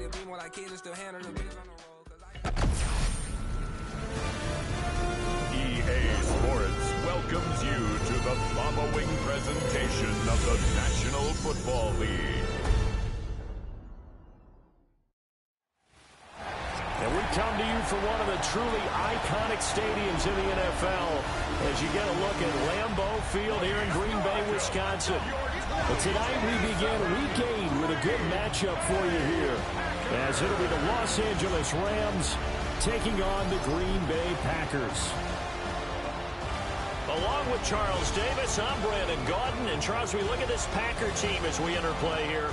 a beam while I kids and still handle the biz on the road. EA Sports welcomes you to the following presentation of the National Football League. And we come to you from one of the truly iconic stadiums in the NFL as you get a look at Lambeau Field here in Green Bay, Wisconsin. But tonight we begin Week 8 with a good matchup for you here, as it'll be the Los Angeles Rams taking on the Green Bay Packers. Along with Charles Davis, I'm Brandon Gaudin. And Charles, we look at this Packer team as we enter play here.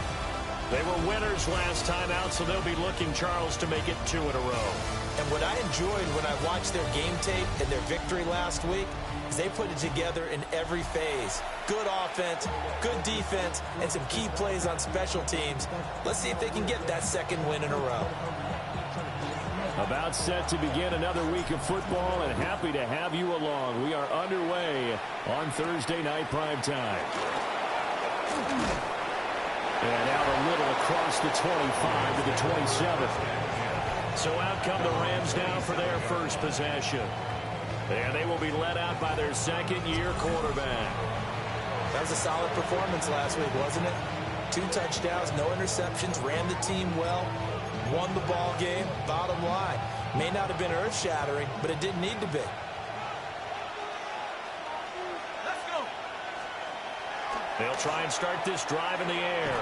They were winners last time out, so they'll be looking, Charles, to make it 2 in a row. And what I enjoyed when I watched their game tape and their victory last week is they put it together in every phase. Good offense, good defense, and some key plays on special teams. Let's see if they can get that second win in a row. About set to begin another week of football, and happy to have you along. We are underway on Thursday night primetime. And out a little across the 25 to the 27. So out come the Rams now for their first possession. And they will be led out by their second-year quarterback. That was a solid performance last week, wasn't it? 2 touchdowns, no interceptions, ran the team well, won the ball game. Bottom line, may not have been earth-shattering, but it didn't need to be. They'll try and start this drive in the air.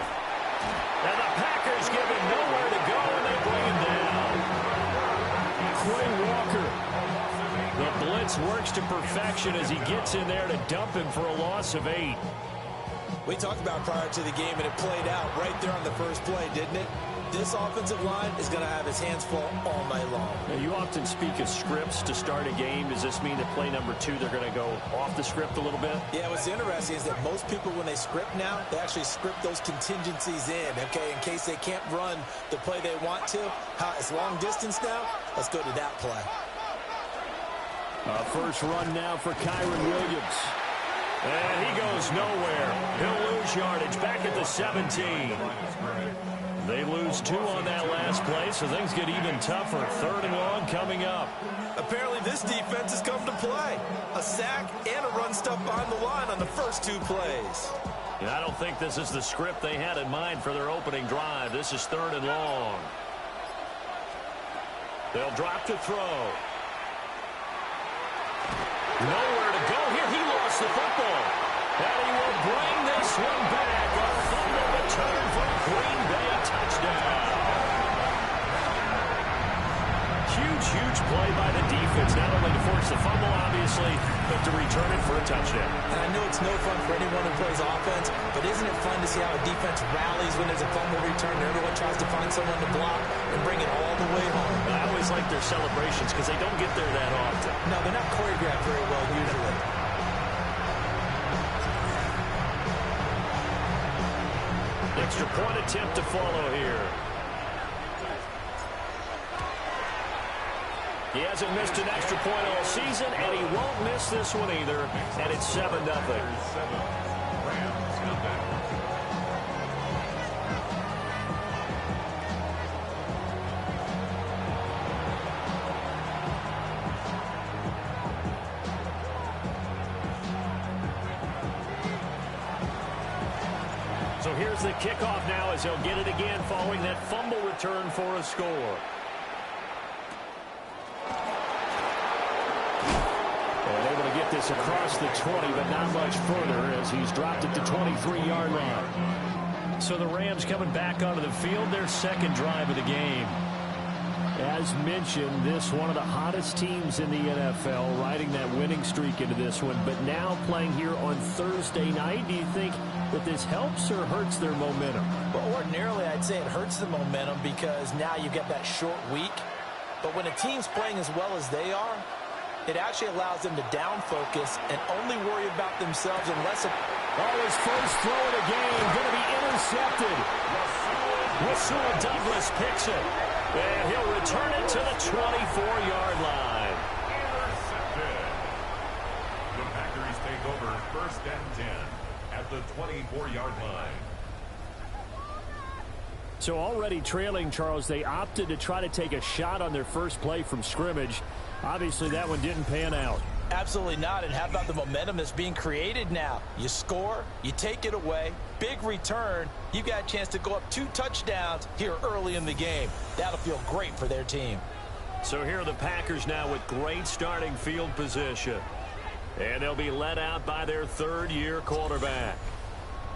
And the Packers give him nowhere to go, and they bring him down. Quay Walker. The blitz works to perfection as he gets in there to dump him for a loss of 8. We talked about prior to the game, and it played out right there on the first play, didn't it? This offensive line is going to have his hands full all night long. Now, you often speak of scripts to start a game. Does this mean that play number 2, they're going to go off the script a little bit? Yeah, what's interesting is that most people, when they script now, they actually script those contingencies in, okay, in case they can't run the play they want to. It's long distance now. Let's go to that play. First run now for Kyron Williams. And he goes nowhere. He'll lose yardage back at the 17. They lose 2 on that last play, so things get even tougher. 3rd and long coming up. Apparently this defense has come to play. A sack and a run stuff behind the line on the first 2 plays. And I don't think this is the script they had in mind for their opening drive. This is 3rd and long. They'll drop to throw. Nowhere to go here. He lost the football. And he will bring this one back. A fumble return for Green Bay. Touchdown. Huge play by the defense. Not only to force the fumble, obviously, but to return it for a touchdown. And I know it's no fun for anyone who plays offense, but isn't it fun to see how a defense rallies when there's a fumble return and everyone tries to find someone to block and bring it all the way home? I always like their celebrations because they don't get there that often. No, they're not choreographed very well usually. Extra point attempt to follow here. He hasn't missed an extra point all season, and he won't miss this one either. And it's 7-0. So here's the kickoff now as he'll get it again following that fumble return for a score. And able to get this across the 20, but not much further as he's dropped it to 23-yard line. So the Rams coming back onto the field, their second drive of the game. As mentioned, this one of the hottest teams in the NFL, riding that winning streak into this one, but now playing here on Thursday night. Do you think that this helps or hurts their momentum? Well, ordinarily, I'd say it hurts the momentum because now you get that short week. But when a team's playing as well as they are, it actually allows them to down focus and only worry about themselves unless it... Oh, his first throw of the game going to be intercepted. Rasul Douglas picks it. And he'll return it to the 24-yard line. Intercepted. The Packers take over 1st and 10 at the 24-yard line. So already trailing, Charles, they opted to try to take a shot on their first play from scrimmage. Obviously, that one didn't pan out. Absolutely not. And how about the momentum that's being created now? You score, you take it away, big return. You've got a chance to go up 2 touchdowns here early in the game. That'll feel great for their team. So here are the Packers now with great starting field position. And they'll be led out by their third-year quarterback.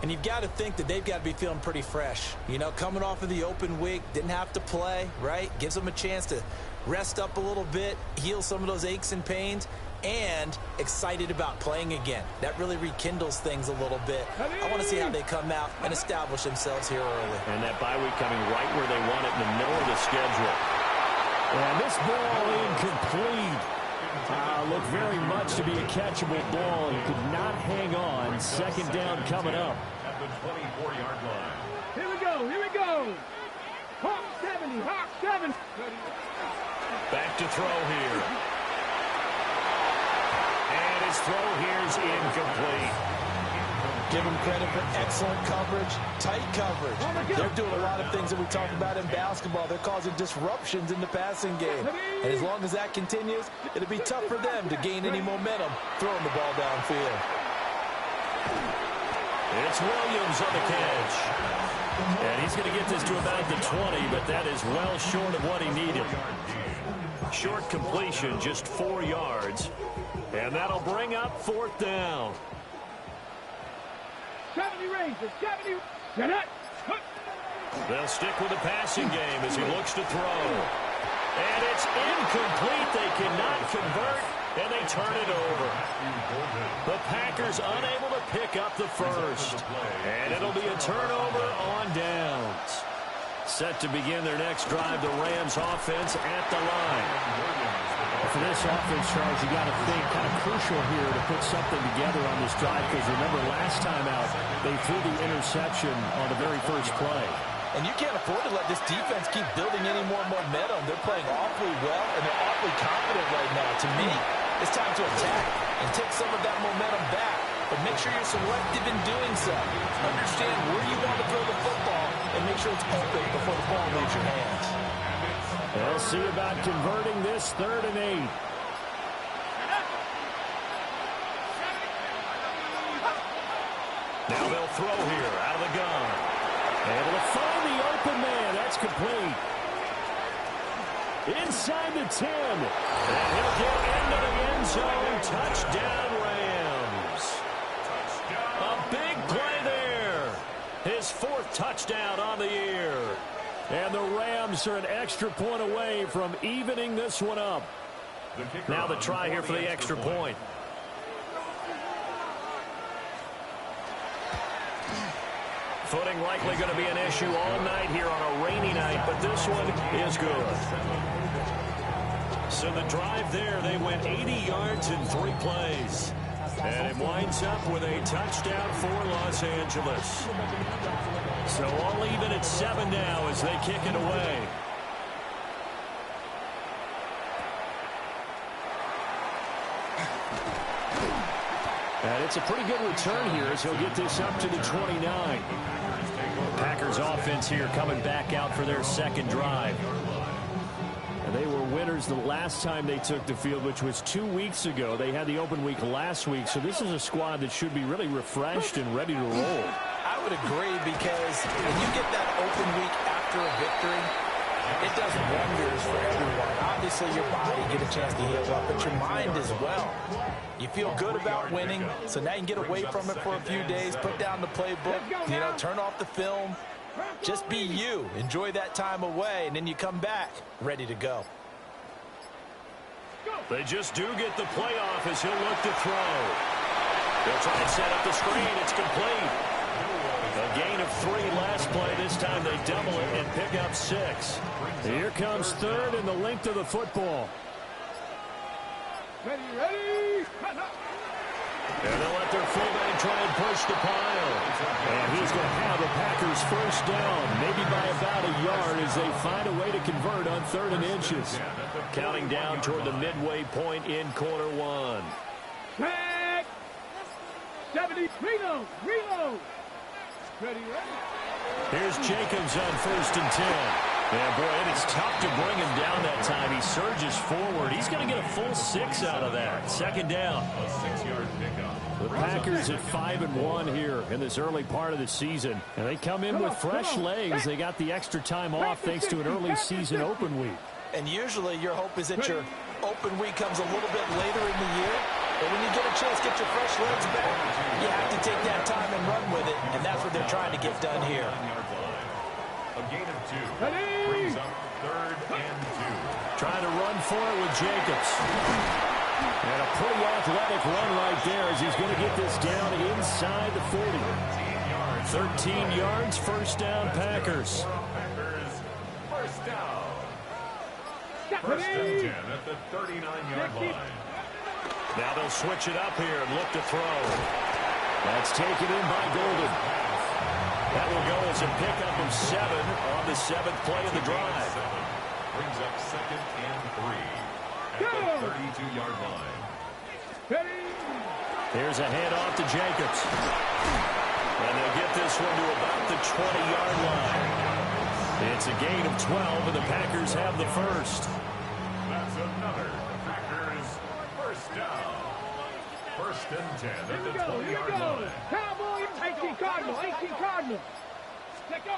And you've got to think that they've got to be feeling pretty fresh. You know, coming off of the open week, didn't have to play, right? Gives them a chance to rest up a little bit, heal some of those aches and pains, and excited about playing again. That really rekindles things a little bit. I want to see how they come out and establish themselves here early. And that bye week coming right where they want it in the middle of the schedule. And this ball incomplete. Looked very much to be a catchable ball. He could not hang on. Second down coming up. At the 24-yard line. Here we go, here we go. Hawk 70, Hawk 7. Back to throw here. And his throw here is incomplete. Give them credit for excellent coverage, tight coverage. They're doing a lot of things that we talk about in basketball. They're causing disruptions in the passing game. And as long as that continues, it'll be tough for them to gain any momentum throwing the ball downfield. It's Williams on the catch. And he's going to get this to about the 20, but that is well short of what he needed. Short completion, just 4 yards. And that'll bring up 4th down. 70 Rangers, 70. Get it. They'll stick with the passing game as he looks to throw. And it's incomplete. They cannot convert, and they turn it over. The Packers unable to pick up the first. And it'll be a turnover on downs. Set to begin their next drive, the Rams offense at the line. For this offense, Charles, you got to think kind of crucial here to put something together on this drive, because remember last time out they threw the interception on the very first play. And you can't afford to let this defense keep building any more momentum. They're playing awfully well, and they're awfully confident right now. To me, it's time to attack and take some of that momentum back. But make sure you're selective in doing so. Understand where you want to throw the football and make sure it's open before the ball leaves your hands. They'll see about converting this 3rd and 8. Now they'll throw here out of the gun. Able to find the open man. That's complete. Inside the 10. And he'll get into the end zone. Touchdown, Rams. A big play there. His 4th touchdown on the year. And the Rams are an extra point away from evening this one up. Now the try here for the extra point. Footing likely going to be an issue all night here on a rainy night, but this one is good. So the drive there, they went 80 yards in 3 plays. And it winds up with a touchdown for Los Angeles. So all even at 7 now as they kick it away. And it's a pretty good return here as he'll get this up to the 29. Packers offense here coming back out for their second drive. And they were winners the last time they took the field, which was 2 weeks ago. They had the open week last week, so this is a squad that should be really refreshed and ready to roll. I would agree, because when you get that open week after a victory, it does wonders for everyone. Obviously, your body get a chance to heal up, but your mind as well. You feel good about winning, so now you can get away from it for a few days, put down the playbook, you know, turn off the film. Just be you. Enjoy that time away, and then you come back ready to go. They just do get the playoff as he'll look to throw. They'll try and set up the screen. It's complete. A gain of 3 last play. This time they double it and pick up 6. Here comes 3rd and the length of the football. Ready, ready. And they'll let their fullback try and push the pile. And he's going to have the Packers first down, maybe by about a yard, as they find a way to convert on 3rd and inches. Counting down toward the midway point in quarter 1. Back. 70, reload, reload. Ready, ready. Here's Jacobs on 1st and 10. Yeah, boy, it is tough to bring him down that time. He surges forward. He's going to get a full 6 out of that. 2nd down. A 6-yard pickup. The Packers at 5-1 here in this early part of the season. And they come in with fresh legs. They got the extra time off thanks to an early season open week. And usually your hope is that your open week comes a little bit later in the year. But when you get a chance to get your fresh legs back, you have to take that time and run with it. And that's what they're trying to get done here. A gain of 2. Ready. Brings up 3rd and 2. Trying to run for it with Jacobs. And a pretty athletic run right there as he's going to get this down inside the 40. 13 yards, 1st down, Packers. First down. Ready. 1st and 10 at the 39-yard line. Now they'll switch it up here and look to throw. That's taken in by Golden. That will go as a pickup of 7 on the 7th play of the drive. Brings up 2nd and 3 at the 32-yard line. Ready. Here's a handoff to Jacobs. And they'll get this one to about the 20-yard line. It's a gain of 12, and the Packers have the first. That's another Packers first down. 1st and 10 at the 20-yard line. Cowboy, 18 Cardinal, 18 Cardinal. Let go.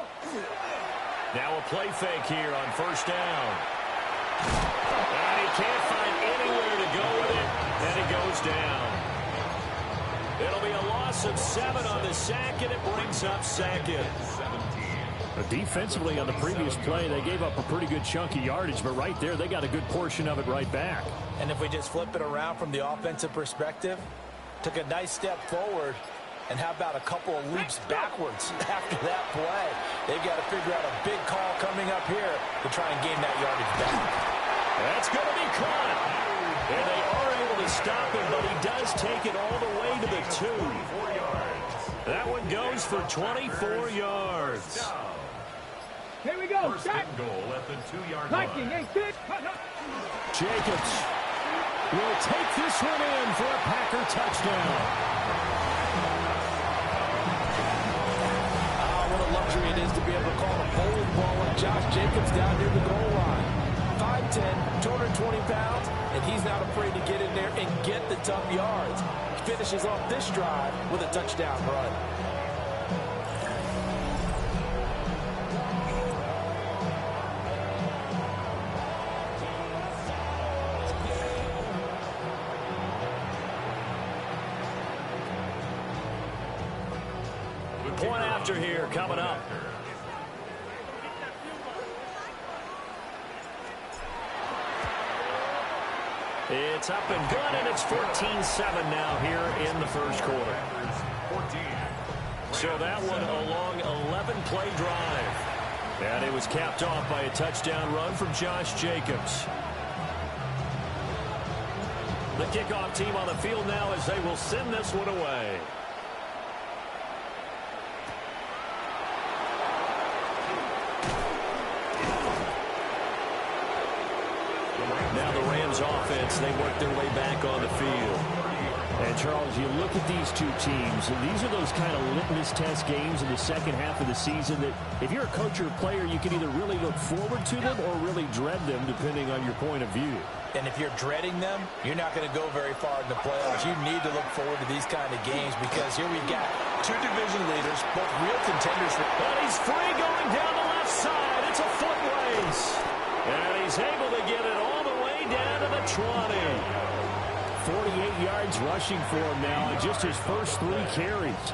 Now a play fake here on 1st down. And he can't find anywhere to go with it, and it goes down. It'll be a loss of 7 on the sack, and it brings up 2nd. 17. Defensively on the previous play, they gave up a pretty good chunk of yardage, but right there, they got a good portion of it right back. And if we just flip it around from the offensive perspective, took a nice step forward, and how about a couple of leaps backwards after that play? They've got to figure out a big call coming up here to try and gain that yardage back. That's going to be caught. And they are able to stop him, but he does take it all the way to the 2. 4 yards. That one goes for 24 yards. Here we go. 1st and goal at the 2-yard Viking, line. 8-6. Jacobs will take this one in for a Packer touchdown. What a luxury it is to be able to call a bowling ball like Josh Jacobs down near the goal line. 5'10", 220 pounds, and he's not afraid to get in there and get the tough yards. He finishes off this drive with a touchdown run. Point after here coming up. It's up and good, and it's 14-7 now here in the first quarter. 14. So that one a long 11-play drive. And it was capped off by a touchdown run from Josh Jacobs. The kickoff team on the field now as they will send this one away. Now the Rams offense, they work their way back on the field. And Charles, you look at these two teams, and these are those kind of litmus test games in the second half of the season that if you're a coach or a player, you can either really look forward to them or really dread them depending on your point of view. And if you're dreading them, you're not going to go very far in the playoffs. You need to look forward to these kind of games because here we've got two division leaders, both real contenders. But he's free going down the left side. It's a foot race. And he's able to get it all the way down to the 20. 48 yards rushing for him now in just his first 3 carries.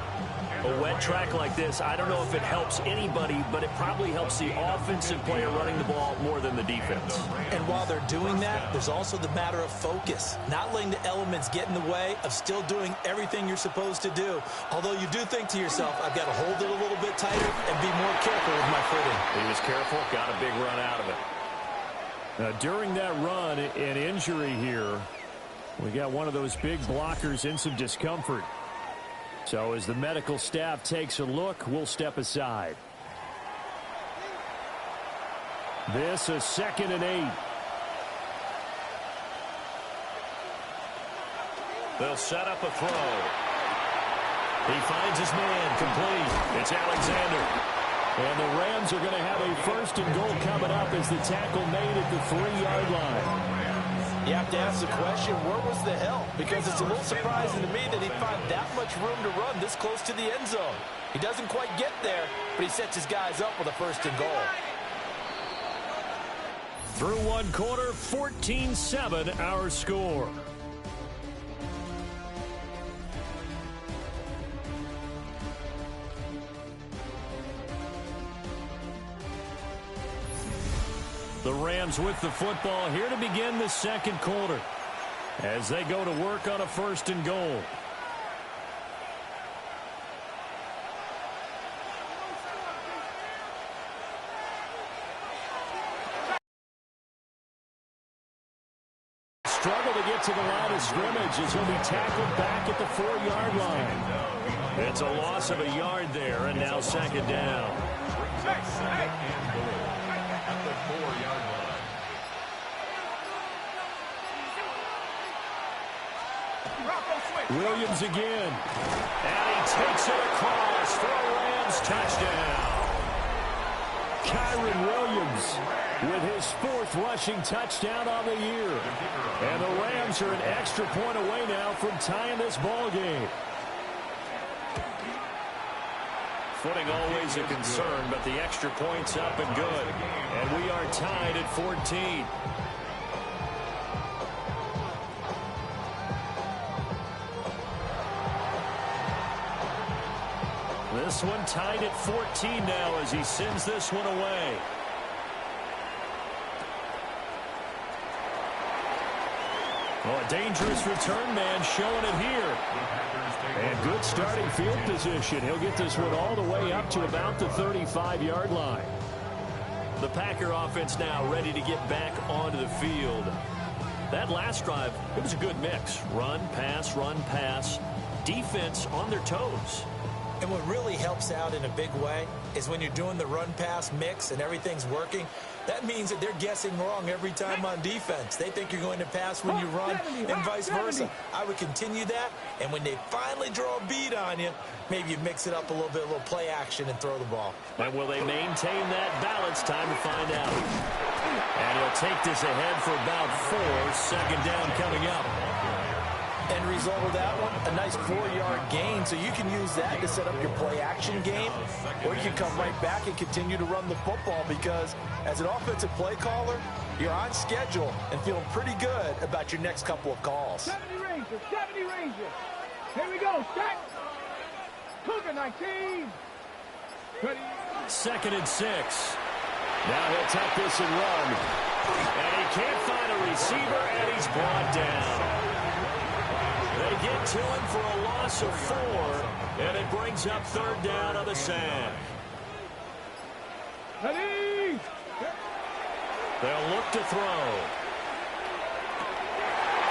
A wet track like this, I don't know if it helps anybody, but it probably helps the offensive player running the ball more than the defense. And while they're doing that, there's also the matter of focus. Not letting the elements get in the way of still doing everything you're supposed to do. Although you do think to yourself, I've got to hold it a little bit tighter and be more careful with my footing. He was careful, got a big run out of it. Now, during that run, an injury here. We got one of those big blockers in some discomfort. So as the medical staff takes a look, we'll step aside. This is 2nd and 8. They'll set up a throw. He finds his man complete. It's Alexander. And the Rams are going to have a first and goal coming up as the tackle made at the 3-yard line. You have to ask the question, where was the help? Because it's a little surprising to me that he'd find that much room to run this close to the end zone. He doesn't quite get there, but he sets his guys up with a first and goal. Through one quarter, 14-7 our score. The Rams with the football here to begin the second quarter as they go to work on a first and goal. Struggle to get to the line of scrimmage as he'll be tackled back at the 4-yard line. It's a loss of a yard there, and now second down. Williams again. And he takes it across for a Rams touchdown. Kyron Williams with his 4th rushing touchdown on the year. And the Rams are an extra point away now from tying this ball game. Footing always a concern, but the extra point's up and good. And we are tied at 14. This one tied at 14 now as he sends this one away. Oh, a dangerous return man showing it here. And good starting field position. He'll get this one all the way up to about the 35-yard line. The Packer offense now ready to get back onto the field. That last drive, it was a good mix. Run, pass, defense on their toes. And what really helps out in a big way is when you're doing the run-pass mix and everything's working, that means that they're guessing wrong every time on defense. They think you're going to pass when you run and vice versa. I would continue that, and when they finally draw a beat on you, maybe you mix it up a little play action and throw the ball. And will they maintain that balance? Time to find out. And he'll take this ahead for about 4. Second down coming up. End result of that one, a nice 4-yard gain, so you can use that to set up your play-action game, or you can come right back and continue to run the football because as an offensive play caller, you're on schedule and feeling pretty good about your next couple of calls. 70 Rangers. Here we go, set. Cougar 19. Ready. 2nd and 6. Now he'll tuck this and run. And he can't find a receiver, and he's brought down. They get to him for a loss of 4, and it brings up 3rd down on the sack. Ready. They'll look to throw.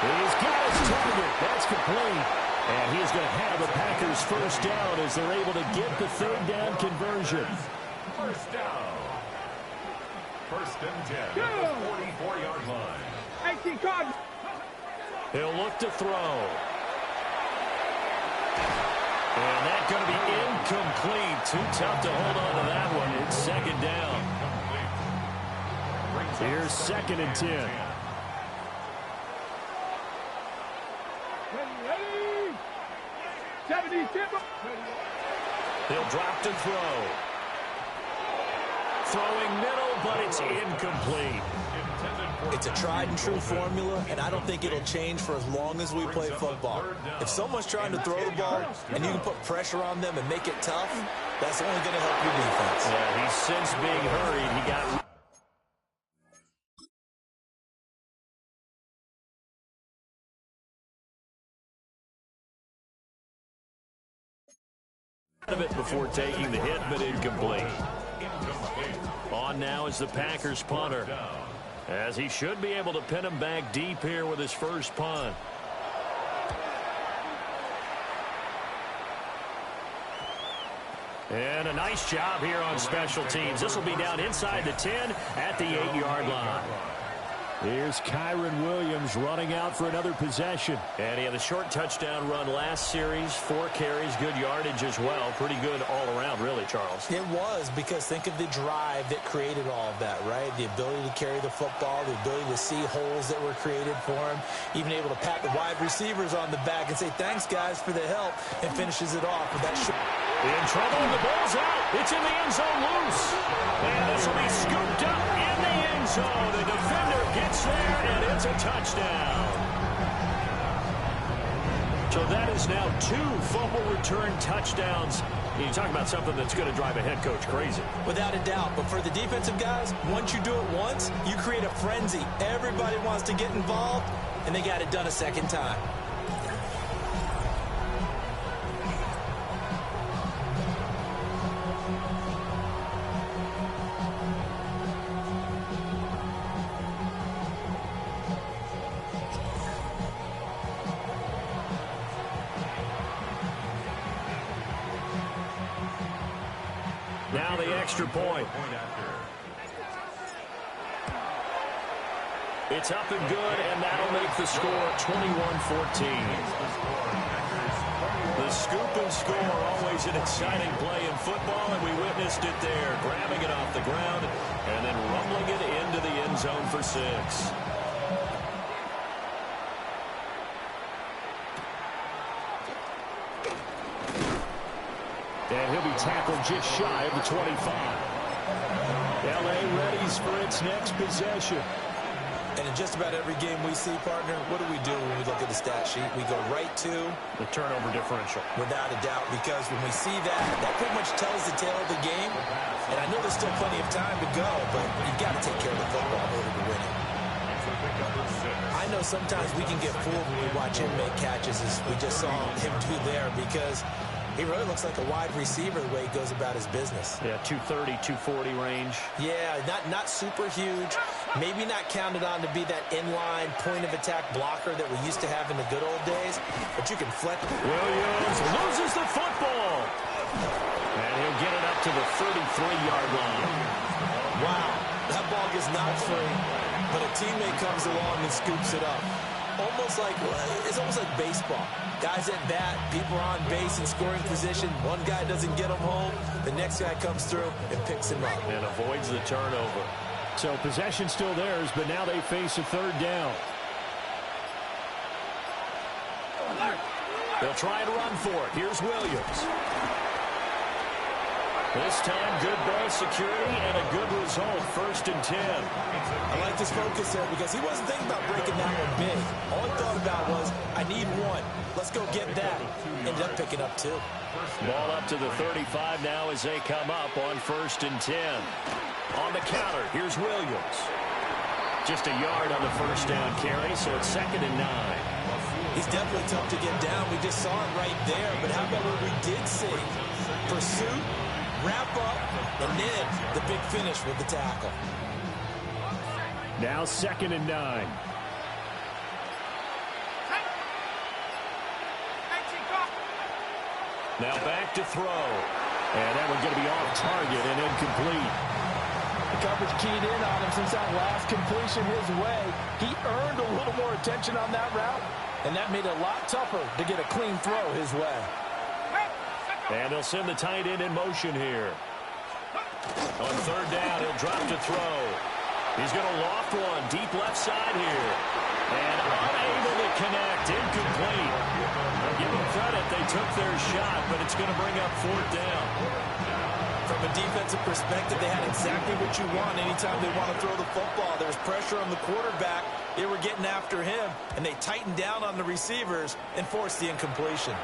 He's got his target. That's complete. And he's going to have the Packers first down as they're able to get the 3rd down conversion. First down. 1st and 10 at the 44-yard line. 18 cards. He'll look to throw. And that's going to be incomplete. Too tough to hold on to that one. It's 2nd down. Here's 2nd and 10. Ready. 70 Timber. He'll drop to throw. Throwing middle, but it's incomplete. It's a tried-and-true formula, and I don't think it'll change for as long as we play football. If someone's trying to throw the ball and you can put pressure on them and make it tough, that's only going to help your defense. Yeah, he's since being hurried. He got of it before taking the hit, but incomplete. On now is the Packers punter, as he should be able to pin him back deep here with his first punt. And a nice job here on special teams. This will be down inside the 10 at the 8-yard line. Here's Kyron Williams running out for another possession. And he had a short touchdown run last series, 4 carries, good yardage as well. Pretty good all around, really, Charles. It was, because think of the drive that created all of that, right? The ability to carry the football, the ability to see holes that were created for him, even able to pat the wide receivers on the back and say, thanks, guys, for the help, and finishes it off with that short. In trouble, and the ball's out. It's in the end zone loose. And this will be scooped up in the end zone. The defender gets there, and it's a touchdown. So that is now 2 fumble return touchdowns. You talk about something that's going to drive a head coach crazy. Without a doubt. But for the defensive guys, once you do it once, you create a frenzy. Everybody wants to get involved, and they got it done a second time. Now the extra point. It's up and good, and that'll make the score 21-14. The scoop and score, always an exciting play in football, and we witnessed it there, grabbing it off the ground and then rumbling it into the end zone for 6. And he'll be tackled just shy of the 25. L.A. readies for its next possession. And in just about every game we see, partner, what do we do when we look at the stat sheet? We go right to the turnover differential. Without a doubt, because when we see that pretty much tells the tale of the game. And I know there's still plenty of time to go, but you've got to take care of the football in order to win it. I know sometimes we can get fooled when we watch him make catches, as we just saw him do there, because he really looks like a wide receiver the way he goes about his business. Yeah, 230, 240 range. Yeah, not super huge. Maybe not counted on to be that inline point-of-attack blocker that we used to have in the good old days, but you can flex. Williams loses the football. And he'll get it up to the 33-yard line. Wow, that ball gets knocked free, but a teammate comes along and scoops it up. It's almost like baseball. Guys at bat, people are on base in scoring position. One guy doesn't get him home. The next guy comes through and picks him up. And avoids the turnover. So possession still theirs, but now they face a third down. They'll try and run for it. Here's Williams. This time, good ball security and a good result. 1st and 10. I like this focus there because he wasn't thinking about breaking that one big. All he thought about was, I need 1. Let's go get that. Ended up picking up 2. Ball up to the 35 now as they come up on 1st and 10. On the counter, here's Williams. Just a yard on the first down carry, so it's 2nd and 9. He's definitely tough to get down. We just saw it right there. But how about what we did see? Pursuit, wrap up, and then the big finish with the tackle. Now 2nd and 9. Now back to throw. And that one's going to be off target and incomplete. The coverage keyed in on him since that last completion his way. He earned a little more attention on that route, and that made it a lot tougher to get a clean throw his way. And he'll send the tight end in motion here. On 3rd down, he'll drop to throw. He's going to loft one deep left side here. And unable to connect. Incomplete. I'll give them credit. They took their shot, but it's going to bring up 4th down. From a defensive perspective, they had exactly what you want anytime they want to throw the football. There was pressure on the quarterback. They were getting after him, and they tightened down on the receivers and forced the incompletion.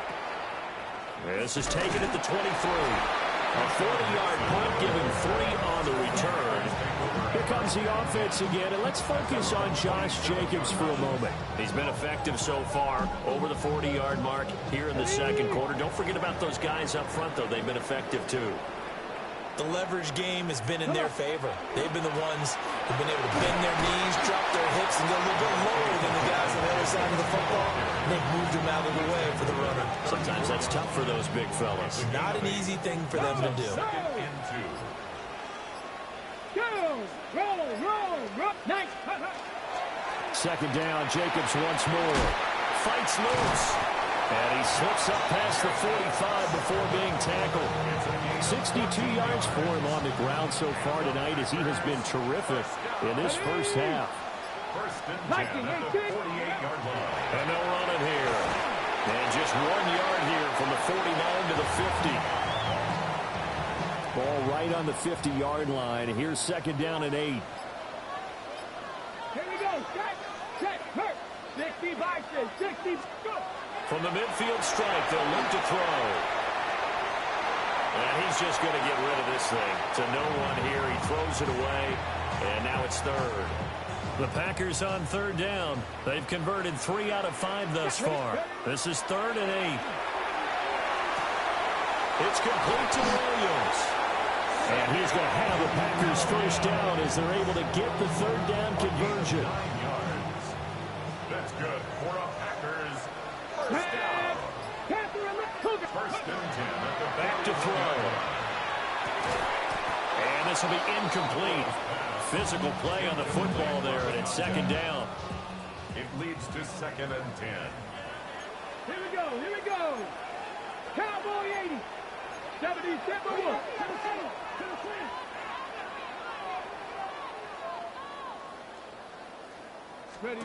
This is taken at the 23. A 40-yard punt, giving 3 on the return. Here comes the offense again, and let's focus on Josh Jacobs for a moment. He's been effective so far, over the 40-yard mark here in the 2nd quarter. Don't forget about those guys up front, though. They've been effective, too. The leverage game has been in their favor. They've been the ones who've been able to bend their knees, drop their hips, and go a little bit lower than the guys on the other side of the football. And they've moved them out of the way for the runner. Sometimes that's tough for those big fellas. Not an easy thing for them to do. Go! Roll! Nice! second down. Jacobs once more. Fights loose. And he slips up past the 45 before being tackled. 62 yards for him on the ground so far tonight as he has been terrific in this first half. First and 10 at the 48-yard line. And they'll run it here. And just 1 yard here from the 49 to the 50. Ball right on the 50-yard line. Here's second down and 8. Here we go. Check. Hurt. 60 Bison. 60. Go. From the midfield strike, they'll look to throw. And he's just going to get rid of this thing. To no one here. He throws it away. And now it's third. The Packers on third down. They've converted 3 out of 5 thus far. This is third and 8. It's complete to Williams. And he's going to have the Packers first down as they're able to get the third down conversion. 9 yards. That's good for a Packers first down. First and 10 at the Back to throw. And this will be incomplete. Physical play on the football there, and it's second down. It leads to second and 10. Here we go. Cowboy 80. 77. Ready?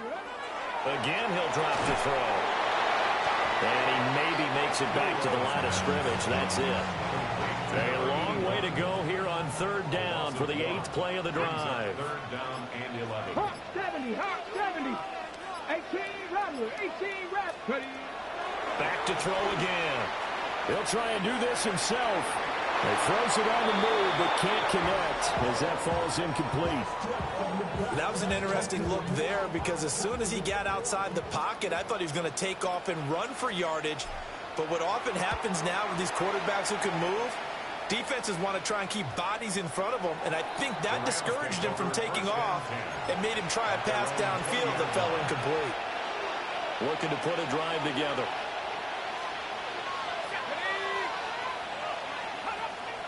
Again, he'll drop to throw. And he maybe makes it back to the line of scrimmage. That's it. A long way to go here on third down for the 8th play of the drive. Third down and 11. Hawk 70. 18 Rattler. 18 Rattler. Back to throw again. He'll try and do this himself. He throws it on the move, but can't connect as that falls incomplete. That was an interesting look there because as soon as he got outside the pocket, I thought he was going to take off and run for yardage. But what often happens now with these quarterbacks who can move, defenses want to try and keep bodies in front of them, and I think that discouraged him from taking off and made him try a pass downfield that fell incomplete. Looking to put a drive together.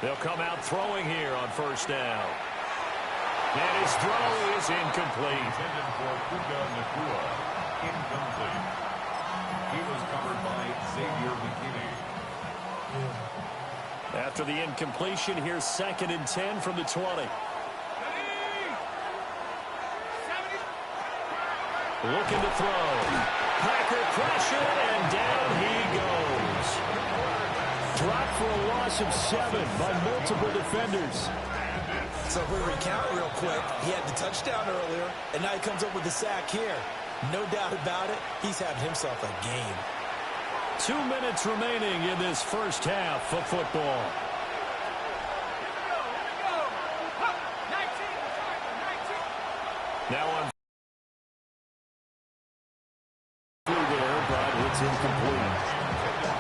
They'll come out throwing here on first down. And his throw is incomplete. Intended for Puka Nacua. Incomplete. He was covered by Xavier McKinney. After the incompletion, here's second and 10 from the 20. Looking to throw. Packer pressure, and down he goes. Dropped for a loss of 7 by multiple defenders. So if we recount real quick, he had the touchdown earlier, and now he comes up with the sack here. No doubt about it, he's having himself a game. 2 minutes remaining in this first half of football. Now on Through there, but it's incomplete.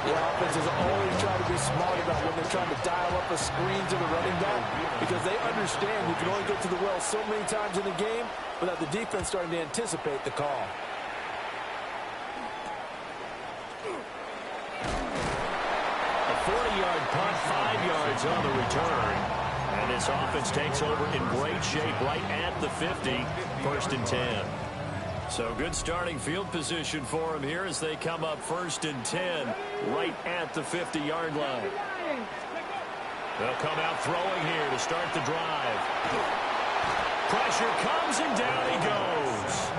The offense is always trying to be smart about when they're trying to dial up a screen to the running back because they understand you can only get to the well so many times in the game without the defense starting to anticipate the call. a 40-yard punt, 5 yards on the return. And this offense takes over in great shape right at the 50, first and 10. So good starting field position for them here as they come up first and 10 right at the 50-yard line. They'll come out throwing here to start the drive. Pressure comes and down he goes.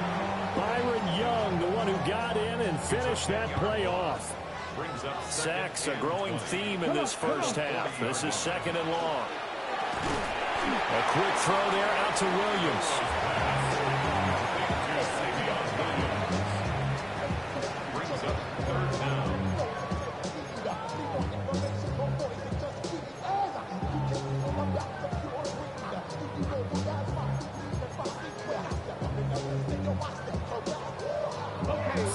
Byron Young, the one who got in and finished that play off. Sacks a growing theme in this first half. This is second and long. A quick throw there out to Williams.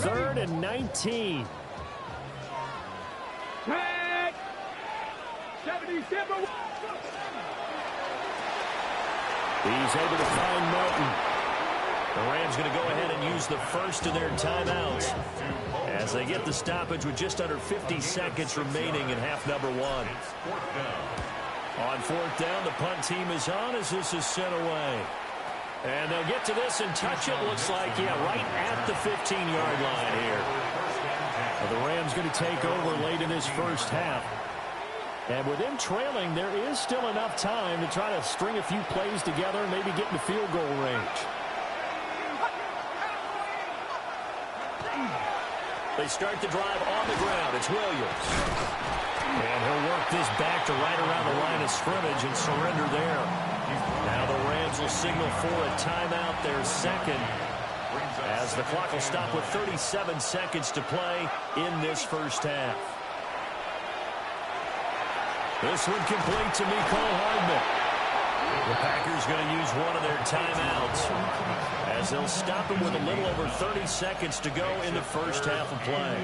Third and 19. Tag. 77. He's able to find Melton. The Rams going to go ahead and use the first of their timeouts as they get the stoppage with just under 50 seconds remaining in half number 1. On fourth down, the punt team is on as this is sent away. And they'll get to this and touch it, looks like, yeah, right at the 15-yard line here. Well, the Rams going to take over late in this first half. And with them trailing, there is still enough time to try to string a few plays together and maybe get in the field goal range. They start the drive on the ground. It's Williams. And he'll work this back to right around the line of scrimmage and surrender there. Now the Rams will signal for a timeout, their second, as the clock will stop with 37 seconds to play in this first half. This one complete to Mecole Hardman. The Packers going to use one of their timeouts as they'll stop him with a little over 30 seconds to go in the first half of play.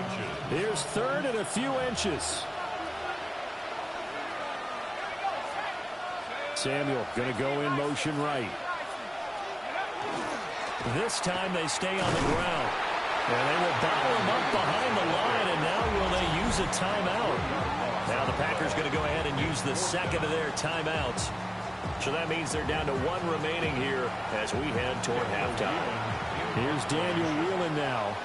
Here's third and a few inches. Samuel going to go in motion right. This time they stay on the ground. And they will bottle him up behind the line, and now will they use a timeout? Now the Packers going to go ahead and use the second of their timeouts. So that means they're down to one remaining here as we head toward halftime. Here's Daniel Whelan now.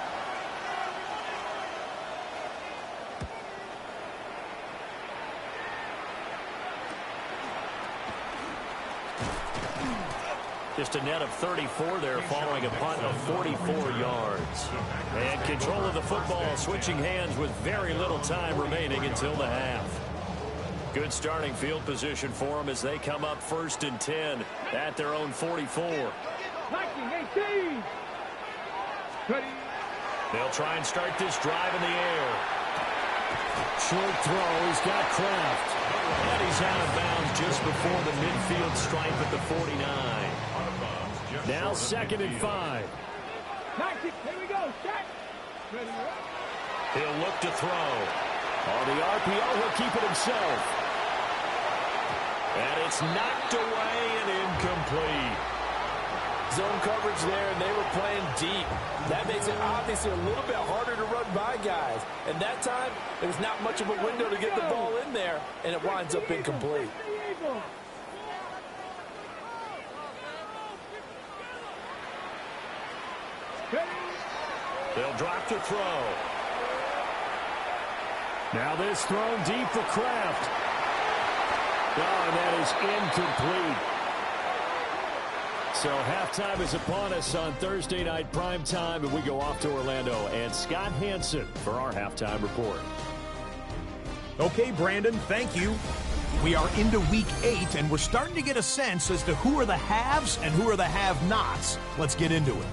Just a net of 34 there following a punt of 44 yards. And control of the football switching hands with very little time remaining until the half. Good starting field position for them as they come up 1st and 10 at their own 44. 19, 18. They'll try and start this drive in the air. Short throw. He's got Kraft. And he's out of bounds just before the midfield stripe at the 49. Now 2nd and 5. 19, here we go. Set. He'll look to throw. On the RPO, he'll keep it himself. And it's knocked away and incomplete. Zone coverage there, and they were playing deep. That makes it obviously a little bit harder to run by guys. And that time, there's not much of a window to get the ball in there, and it winds up incomplete. They'll drop to throw. Now this thrown deep for Kraft. Oh, and that is incomplete. So halftime is upon us on Thursday night prime time, and we go off to Orlando. And Scott Hansen for our halftime report. Okay, Brandon, thank you. We are into week 8, and we're starting to get a sense as to who are the haves and who are the have-nots. Let's get into it.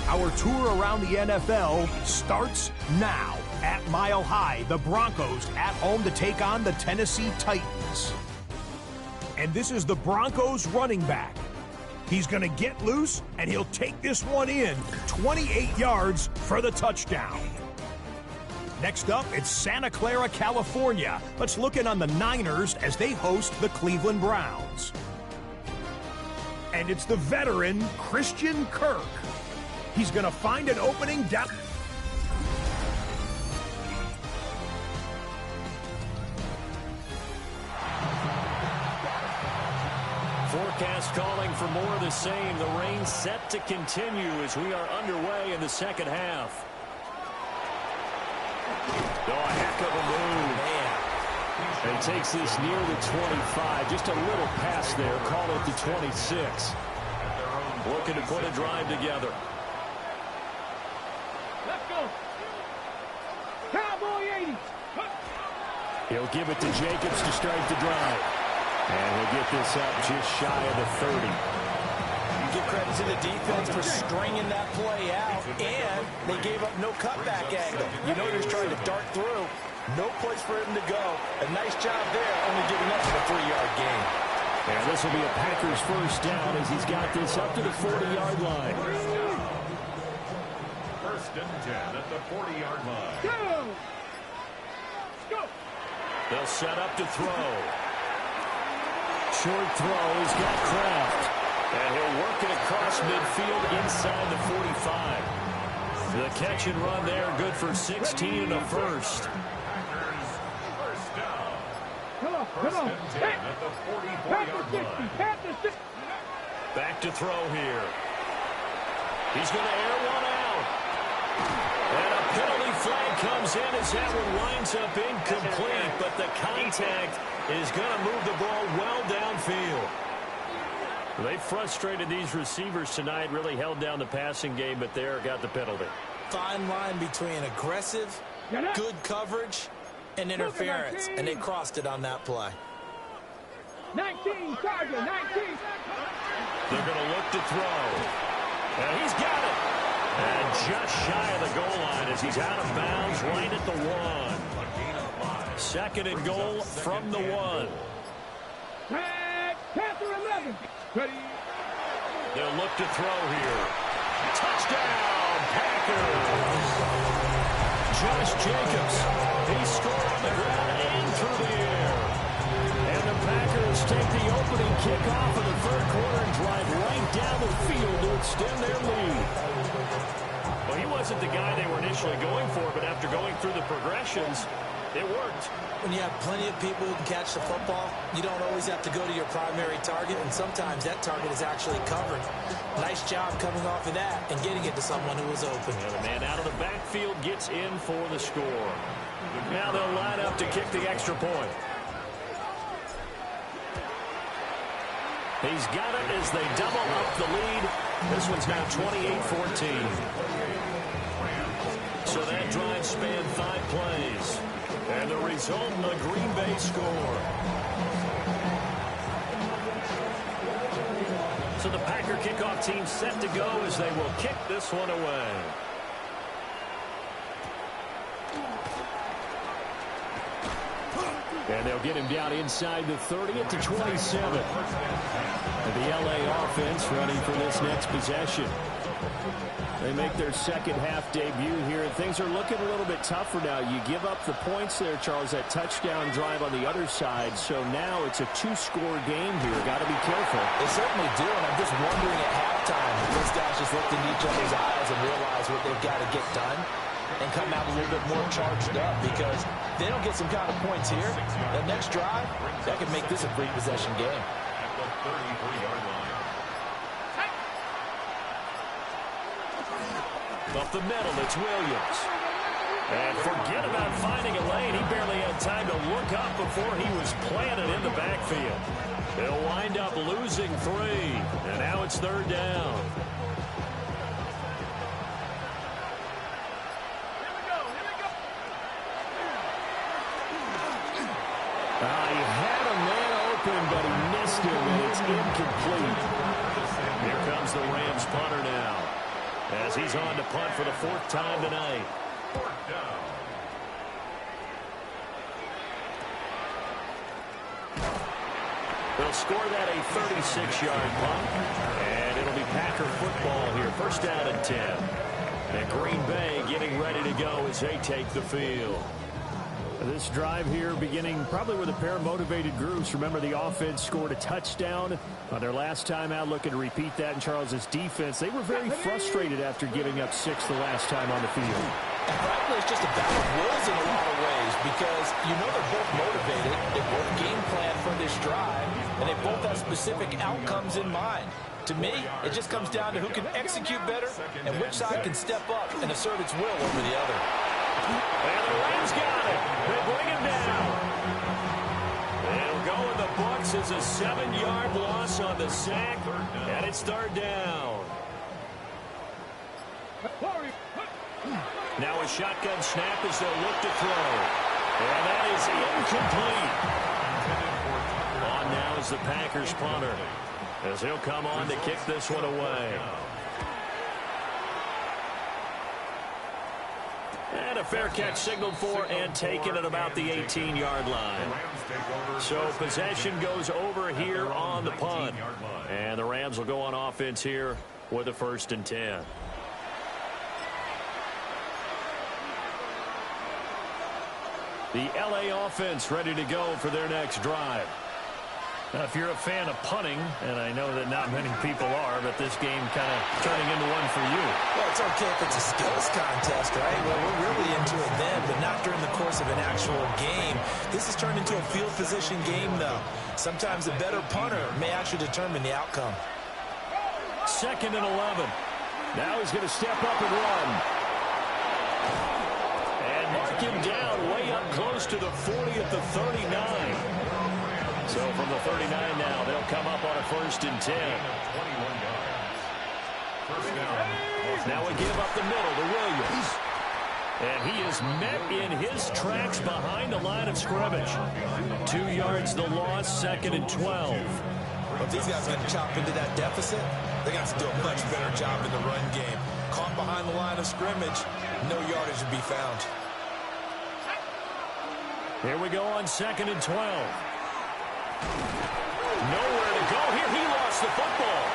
Our tour around the NFL starts now. At Mile High, the Broncos at home to take on the Tennessee Titans. And this is the Broncos running back. He's going to get loose, and he'll take this one in 28 yards for the touchdown. Next up, it's Santa Clara, California. Let's look in on the Niners as they host the Cleveland Browns. And it's the veteran Christian Kirk. He's going to find an opening down. Forecast calling for more of the same. The rain set to continue as we are underway in the second half. Oh, a heck of a move. Man. And takes this near the 25. Just a little pass there. Call it the 26. Looking to put a drive together. Let's go. Cowboy 80. He'll give it to Jacobs to start the drive. And he'll get this up just shy of the 30. You give credit to the defense for stringing that play out, and they gave up no cutback angle. You know they're trying to dart through. No place for him to go. A nice job there, only giving up a 3-yard gain. And this will be a Packers first down as he's got this up to the 40-yard line. 1st and 10 at the 40-yard line. Go. Go. They'll set up to throw. Short throw. He's got Kraft. And he'll work it across midfield inside the 45. The catch and run there, good for 16 and a first. Come on, come on. At the 44-yard line. Back to throw here. He's going to air one out. And a penalty flag comes in as that one winds up incomplete, but the contact is going to move the ball well downfield. They frustrated these receivers tonight, really held down the passing game, but there got the penalty. Fine line between aggressive, good coverage, and interference, and they crossed it on that play. 19, Charger, 19. They're going to look to throw. And he's got it. And just shy of the goal line as he's out of bounds right at the 1. Second and goal from the 1. Panther 11. Ready. They'll look to throw here. Touchdown, Packers. Josh Jacobs. He scored on the ground and through the air. And the Packers take the opening kickoff of the third quarter and drive right down the field to extend their lead. Well, he wasn't the guy they were initially going for, but after going through the progressions, it worked. When you have plenty of people who can catch the football, you don't always have to go to your primary target, and sometimes that target is actually covered. Nice job coming off of that and getting it to someone who was open. The other man out of the backfield gets in for the score. Now they'll line up to kick the extra point. He's got it as they double up the lead. This one's now 28-14. So that drive spanned 5 plays. And the result, a Green Bay score. So the Packer kickoff team set to go as they will kick this one away. And they'll get him down inside the 30 at the 27. And the LA offense running for this next possession. They make their second half debut here, and things are looking a little bit tougher now. You give up the points there, Charles, that touchdown drive on the other side. So now it's a 2-score game here. Got to be careful. They certainly do, and I'm just wondering at halftime if those guys just looked into each other's eyes and realize what they've got to get done and come out a little bit more charged up, because if they don't get some kind of points here, that next drive, that could make this a 3-possession game. At the 33-yard line. Up the middle, it's Williams. And forget about finding a lane. He barely had time to look up before he was planted in the backfield. They'll wind up losing 3. And now it's third down. He had a man open, but he missed him, and it's incomplete. Here comes the Rams punter now, as he's on to punt for the 4th time tonight. They'll score that a 36-yard punt, and it'll be Packer football here. First down and 10. And Green Bay getting ready to go as they take the field. This drive here beginning probably with a pair of motivated groups. Remember, the offense scored a touchdown on their last time out, looking to repeat that in Charles's defense. They were very frustrated after giving up 6 the last time on the field. And frankly, it's just a battle of wills in a lot of ways, because you know they're both motivated, they both game plan for this drive, and they both have specific outcomes in mind. To me, it just comes down to who can execute better and which side can step up and assert its will over the other. And the Rams got it. They bring him down. They'll go in the books as a 7-yard loss on the sack, and it's third down. Now a shotgun snap as they'll look to throw. And that is incomplete. On now is the Packers punter, as he'll come on to kick this one away. And a fair catch signaled for and taken at about the 18-yard line. So possession goes over here on the punt. And the Rams will go on offense here with a 1st and 10. The LA offense ready to go for their next drive. Now, if you're a fan of punting, and I know that not many people are, but this game kind of turning into one for you. Well, it's okay if it's a skills contest, right? Well, we're really into it then, but not during the course of an actual game. This has turned into a field position game, though. Sometimes the better punter may actually determine the outcome. 2nd and 11. Now he's going to step up and run. And mark him down way up close to the 40 at the 39. So from the 39 now, they'll come up on a 1st and 10. Now we give up the middle to Williams. And he is met in his tracks behind the line of scrimmage. 2 yards the loss, 2nd and 12. But if these guys are going to chop into that deficit, they're going to have to do a much better job in the run game. Caught behind the line of scrimmage, no yardage to be found. Here we go on 2nd and 12. Nowhere to go here. He lost the football.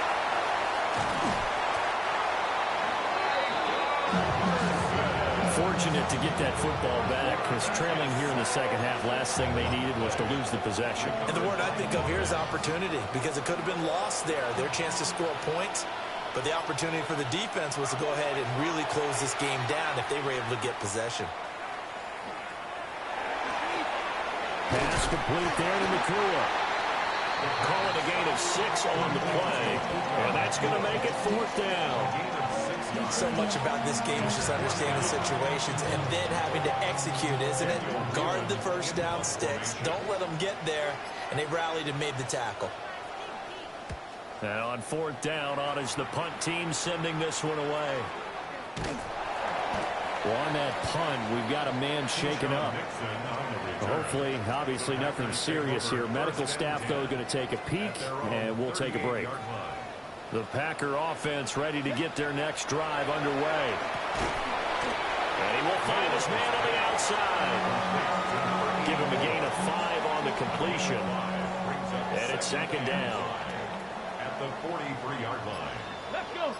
Fortunate to get that football back, because trailing here in the second half, last thing they needed was to lose the possession. And the word I think of here is opportunity, because it could have been lost there, their chance to score points. But the opportunity for the defense was to go ahead and really close this game down if they were able to get possession. Pass complete there to McClure. Calling a gain of 6 on the play, and that's going to make it 4th down. So much about this game is just understanding situations and then having to execute, isn't it? Guard the first down sticks. Don't let them get there. And they rallied and made the tackle. And on 4th down, on is the punt team sending this one away. Well, on that punt, we've got a man shaken up. Hopefully, obviously nothing serious here. Medical staff, though, going to take a peek, and we'll take a break. The Packer offense ready to get their next drive underway. And he will find his man on the outside. Give him a gain of 5 on the completion. And it's 2nd down. At the 43-yard line. Let's go.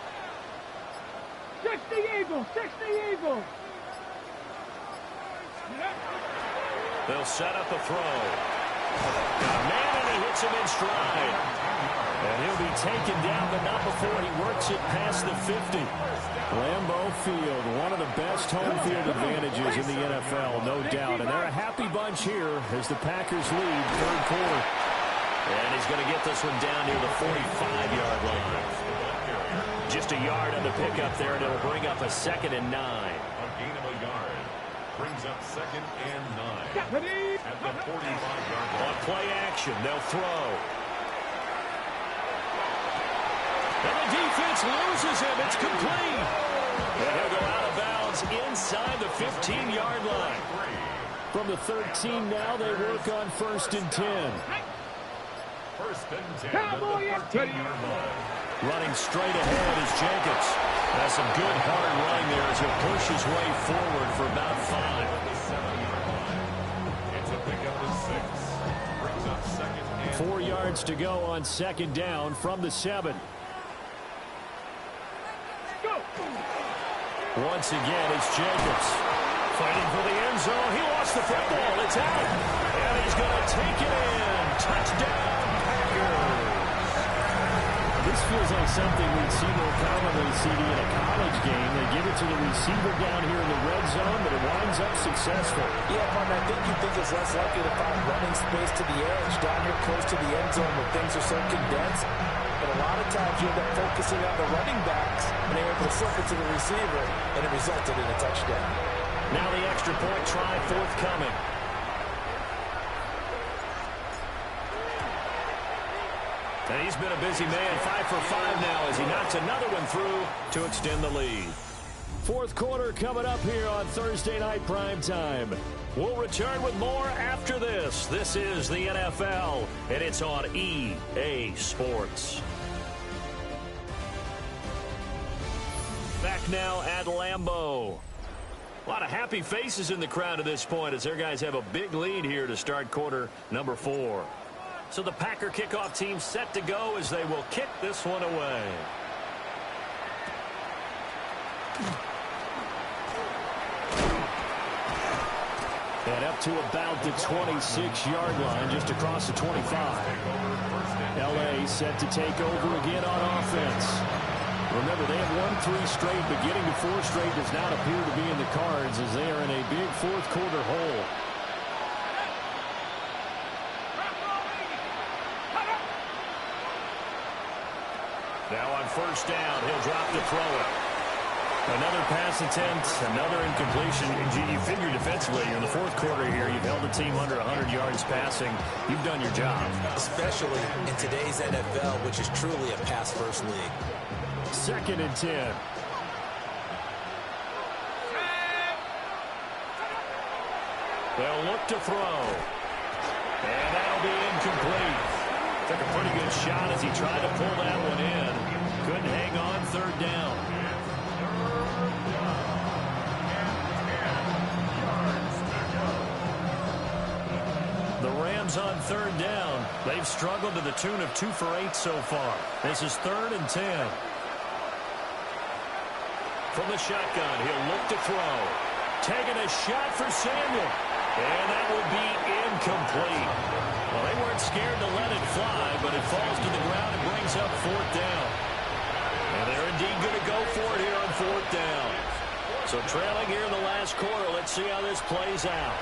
60 Eagles, 60 Eagles. They'll set up a throw. Got a man, and he hits him in stride. And he'll be taken down, but not before he works it past the 50. Lambeau Field, one of the best home field advantages in the NFL, no doubt. And they're a happy bunch here as the Packers lead 3rd quarter. And he's going to get this one down near the 45-yard line. Just a yard on the pickup there, and it'll bring up a 2nd and 9. A gain of a yard. Brings up 2nd and 9. At the 45-yard line. On play action, they'll throw. And the defense loses him. It's complete. And he'll go out of bounds inside the 15-yard line. From the 13 now, they work on 1st and 10. 1st and 10 at the 13-yard line. Running straight ahead is Jacobs. Has some good hard running there as he'll push his way forward for about 5. It's a pickup of 6. Brings up 2nd and 4 yards to go on 2nd down from the 7. Once again, it's Jacobs. Fighting for the end zone. He lost the football. It's out. And he's going to take it in. Touchdown, Packers. This feels like something we'd see more commonly, CD, in a college game. They give it to the receiver down here in the red zone, but it winds up successful. Yeah, Martin, I think you think it's less likely to find running space to the edge down here close to the end zone where things are so condensed. But a lot of times you end up focusing on the running backs and they're able to slip it to the receiver, and it resulted in a touchdown. Now the extra point try forthcoming. And he's been a busy man, 5 for 5 now as he knocks another one through to extend the lead. 4th quarter coming up here on Thursday Night Prime Time. We'll return with more after this. This is the NFL, and it's on EA Sports. Back now at Lambeau. A lot of happy faces in the crowd at this point as their guys have a big lead here to start quarter number 4. So the Packer kickoff team set to go as they will kick this one away. And up to about the 26-yard line, just across the 25. L.A. set to take over again on offense. Remember, they have won 3 straight, but getting to 4 straight does not appear to be in the cards as they are in a big 4th quarter hole. Now on first down, he'll drop to throw it. Another pass attempt, another incompletion. You figure defensively, in the fourth quarter here, you've held the team under 100 yards passing. You've done your job. Especially in today's NFL, which is truly a pass-first league. 2nd and 10. They'll look to throw. And that'll be incomplete. Took a pretty good shot as he tried to pull that one in. Couldn't hang on 3rd down. The Rams on 3rd down. They've struggled to the tune of 2 for 8 so far. This is 3rd and 10. From the shotgun, he'll look to throw. Taking a shot for Samuel. And that will be incomplete. Well, they weren't scared to let it fly, but it falls to the ground and brings up 4th down. And they're indeed going to go for it here on 4th down. So trailing here in the last quarter, let's see how this plays out.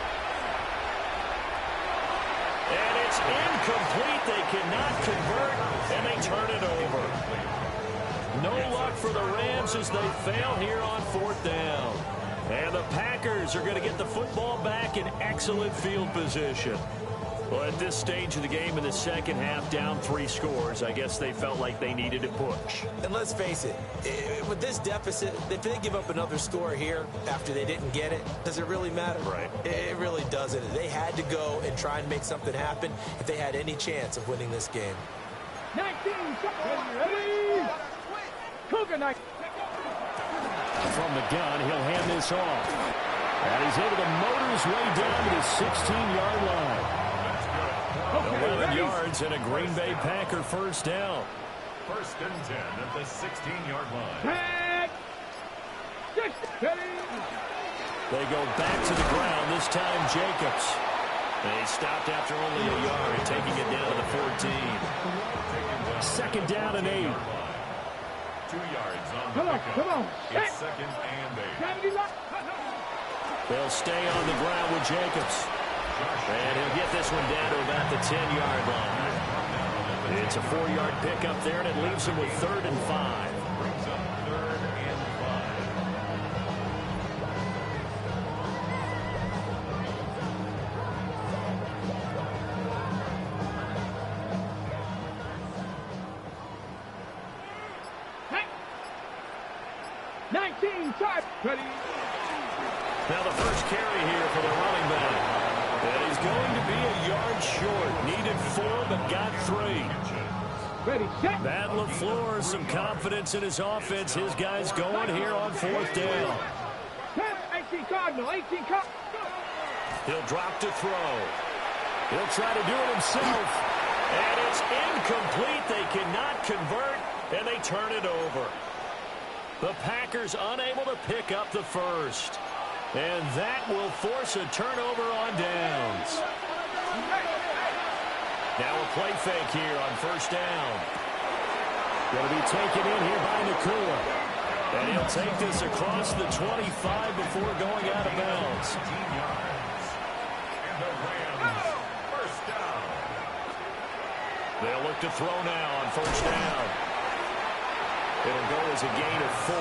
And it's incomplete. They cannot convert, and they turn it over. No luck for the Rams as they fail here on 4th down. And the Packers are going to get the football back in excellent field position. Well, at this stage of the game in the second half, down 3 scores, I guess they felt like they needed to push. And let's face it, with this deficit, if they give up another score here after they didn't get it, does it really matter? Right. It really doesn't. They had to go and try and make something happen if they had any chance of winning this game. 19, ready? Cougar night. From the gun, he'll hand this off. And he's able to motor his way down to the 16-yard line. 11 yards and a Green Bay Packer first down. 1st and 10 at the 16-yard line. They go back to the ground, this time Jacobs. And he stopped after only a yard, taking it down to the 14. 2nd down and 8. 2 yards on Come the on, pickup. come on. It's 2nd and 8. They'll stay on the ground with Jacobs. And he'll get this one down to about the 10-yard line. It's a 4-yard pickup there, and it leaves him with 3rd and 5. Brings up 3rd and 19, start. Ready. Now the first carry here for the running back. And he's going to be a yard short. Needed 4, but got 3. Ready, set. Matt LaFleur, some confidence in his offense. His guys going here on 4th down. 18 Cardinal, 18 Cardinal. He'll drop to throw. He'll try to do it himself. And it's incomplete. They cannot convert, and they turn it over. The Packers unable to pick up the first. And that will force a turnover on downs. Now a play fake here on first down. Going to be taken in here by Nakua. And he'll take this across the 25 before going out of bounds. 15 yards. And the Rams, first down. They'll look to throw now on first down. It'll go as a gain of 4.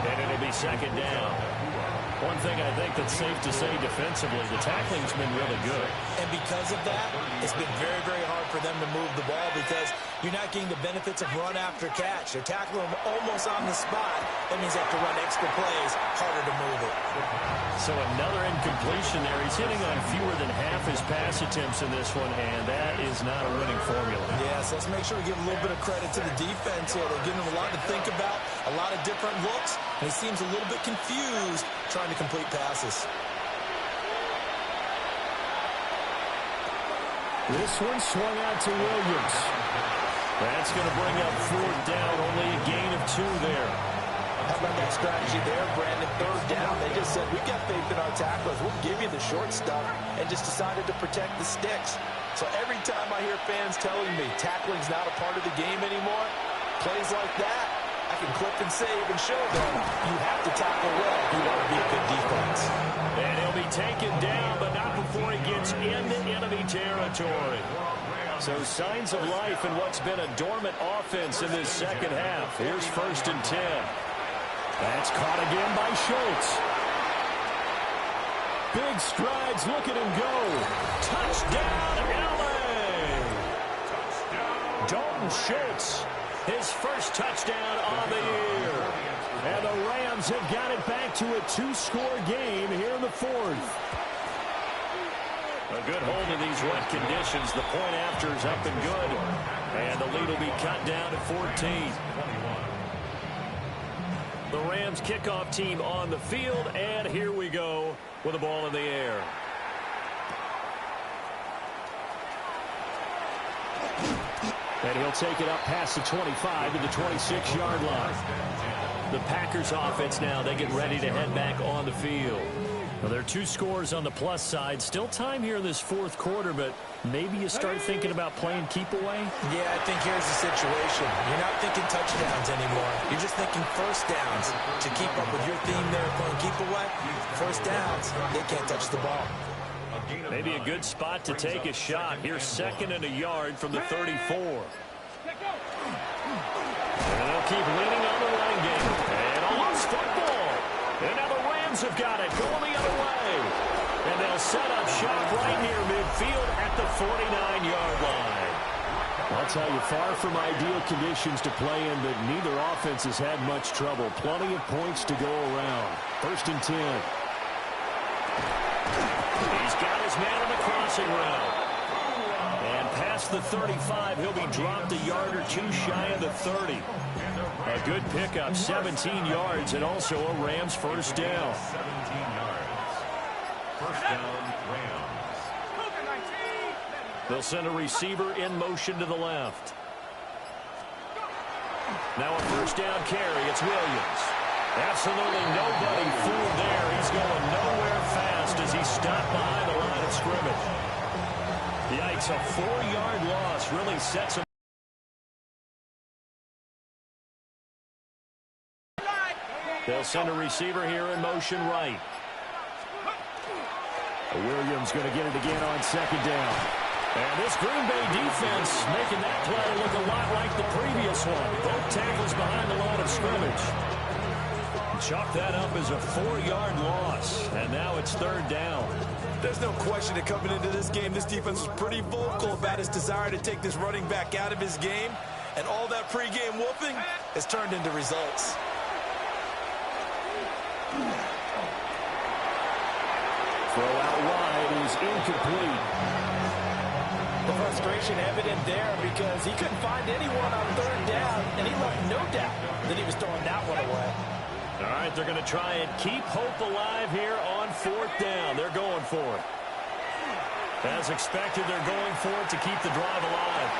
And it'll be 2nd down. One thing I think that's safe to say defensively, the tackling's been really good. And because of that, it's been very, very hard for them to move the ball because you're not getting the benefits of run after catch. They're tackling them almost on the spot. That means they have to run extra plays, harder to move it. So another incompletion there. He's hitting on fewer than half his pass attempts in this one, and that is not a winning formula. Yes, let's make sure we give a little bit of credit to the defense here. They're giving him a lot to think about, a lot of different looks, and he seems a little bit confused trying to complete passes. This one swung out to Williams. That's going to bring up 4th down, only a gain of 2 there. How about that strategy there, Brandon? 3rd down, they just said, we've got faith in our tacklers. We'll give you the short stuff, and just decided to protect the sticks. So every time I hear fans telling me tackling's not a part of the game anymore, plays like that, I can clip and save and show them you have to tackle well if you want to be a good defense. And he'll be taken down, but not before he gets into enemy territory. So signs of life in what's been a dormant offense in this second half. Here's 1st and 10. That's caught again by Schultz. Big strides. Look at him go. Touchdown, L.A. Dalton Schultz, his first touchdown on the year. And the Rams have got it back to a 2-score game here in the 4th. A good hold in these wet conditions. The point after is up and good. And the lead will be cut down to 14. The Rams kickoff team on the field, and here we go with the ball in the air. And he'll take it up past the 25 to the 26-yard line. The Packers offense now, they get ready to head back on the field. Well, there are 2 scores on the plus side. Still time here in this 4th quarter, but maybe you start thinking about playing keep away? Yeah, I think here's the situation. You're not thinking touchdowns anymore. You're just thinking first downs. To keep up with your theme there, playing keep away, first downs, they can't touch the ball. Maybe a good spot to take a shot. Here's 2nd and a yard from the 34. And they'll keep leaning on the running game. And a loose football. And now the Rams have got it going the other way. And they'll set up shop right near midfield at the 49-yard line. I'll tell you, far from ideal conditions to play in, but neither offense has had much trouble. Plenty of points to go around. 1st and 10. He's got his man on the crossing route. And past the 35, he'll be dropped a yard or 2 shy of the 30. A good pickup, 17 yards, and also a Rams first down. 17 yards. First down, Rams. They'll send a receiver in motion to the left. Now a first down carry. It's Williams. Absolutely nobody fooled there. He's going nowhere fast as he stopped behind the line of scrimmage. Yikes, a 4-yard loss really sets him. They'll send a receiver here in motion right. Williams going to get it again on 2nd down. And this Green Bay defense making that play look a lot like the previous one. Both tackles behind the line of scrimmage. Chalk that up as a 4-yard loss. And now it's 3rd down. There's no question that coming into this game, this defense was pretty vocal about its desire to take this running back out of his game. And all that pregame whooping has turned into results. Throw out wide is incomplete. The frustration evident there because he couldn't find anyone on 3rd down, and he left no doubt that he was throwing that one away. All right, they're going to try and keep hope alive here on 4th down. They're going for it. As expected, they're going for it to keep the drive alive.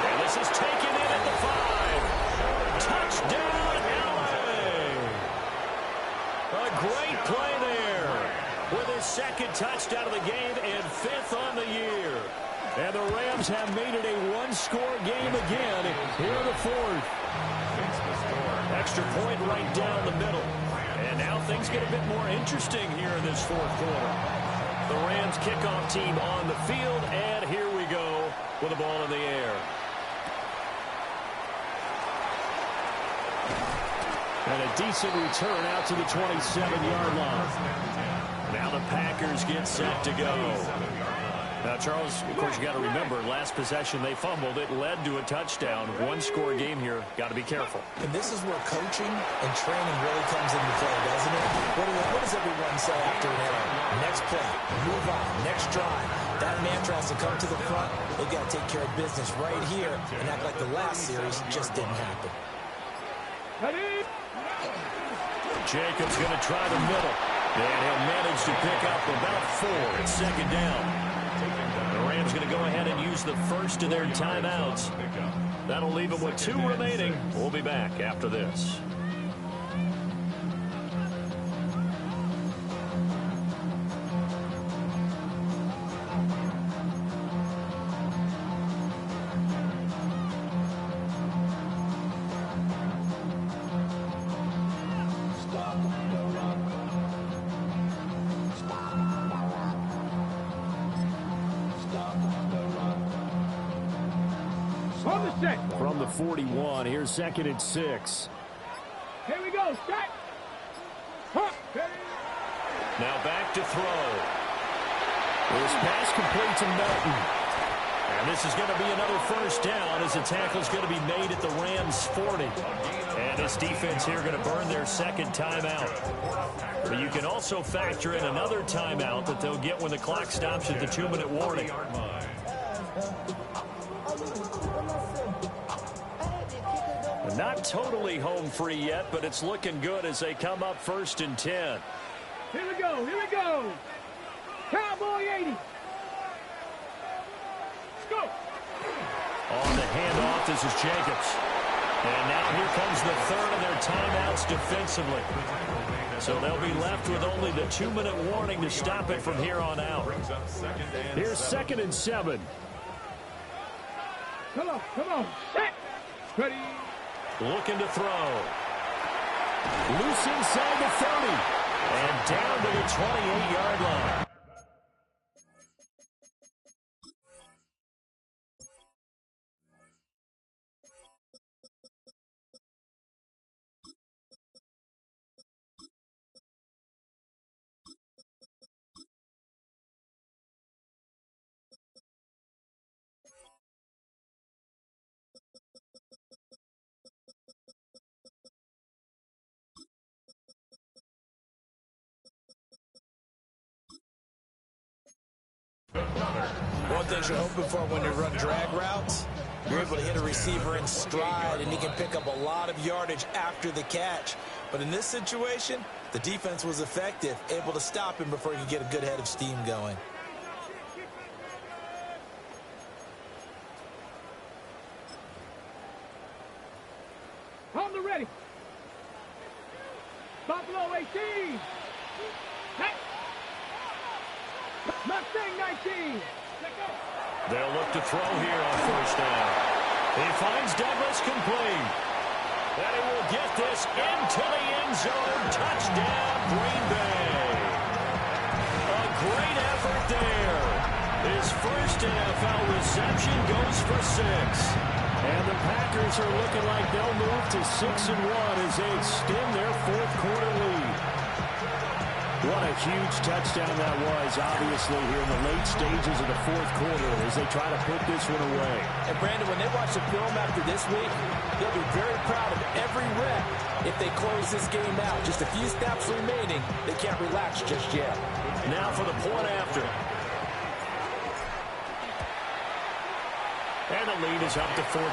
And this is taken in at the 5. Touchdown, L.A. A great play there with his 2nd touchdown of the game and 5th on the year. And the Rams have made it a 1-score game again here in the 4th. Extra point right down the middle. And now things get a bit more interesting here in this 4th quarter. The Rams kickoff team on the field, and here we go with the ball in the air. And a decent return out to the 27-yard line. Now the Packers get set to go. Now, Charles, of course, you got to remember, last possession they fumbled. It led to a touchdown. 1-score game here. Got to be careful. And this is where coaching and training really comes into play, doesn't it? What does everyone say after an error? Next play, move on, next drive. That mantra has to come to the front. They've got to take care of business right here and act like the last series just didn't happen. Jacobs going to try the middle. And he'll manage to pick up about 4. It's 2nd down. The Rams going to go ahead and use the first of their timeouts. That'll leave them with 2 remaining. We'll be back after this. On the set. From the 41, here's 2nd and 6. Here we go. Set. Hop. Now back to throw. This pass complete to Melton. And this is going to be another first down as the tackle's going to be made at the Rams' 40. And this defense here going to burn their second timeout. But you can also factor in another timeout that they'll get when the clock stops at the 2-minute warning. Not totally home free yet, but it's looking good as they come up 1st and 10. Here we go. Here we go. Cowboy 80. Let's go. On the handoff, this is Jacobs. And now here comes the third of their timeouts defensively. So they'll be left with only the 2-minute warning to stop it from here on out. Here's 2nd and 7. Come on. Come on. Set. Ready. Looking to throw. Loose inside the 30. And down to the 28-yard line. One thing you're hoping for when you run drag routes, you're able to hit a receiver in stride, and he can pick up a lot of yardage after the catch. But in this situation, the defense was effective, able to stop him before he could get a good head of steam going. On the ready. Buffalo 18. Hey. Mustang 19. They'll look to throw here on 1st down. He finds Douglas complete. And he will get this into the end zone. Touchdown, Green Bay. A great effort there. His first NFL reception goes for 6. And the Packers are looking like they'll move to 6-1 as they extend their 4th quarter lead. What a huge touchdown that was, obviously, here in the late stages of the 4th quarter as they try to put this one away. And, Brandon, when they watch the film after this week, they'll be very proud of every rep if they close this game out. Just a few snaps remaining. They can't relax just yet. Now for the point after. And the lead is up to 14.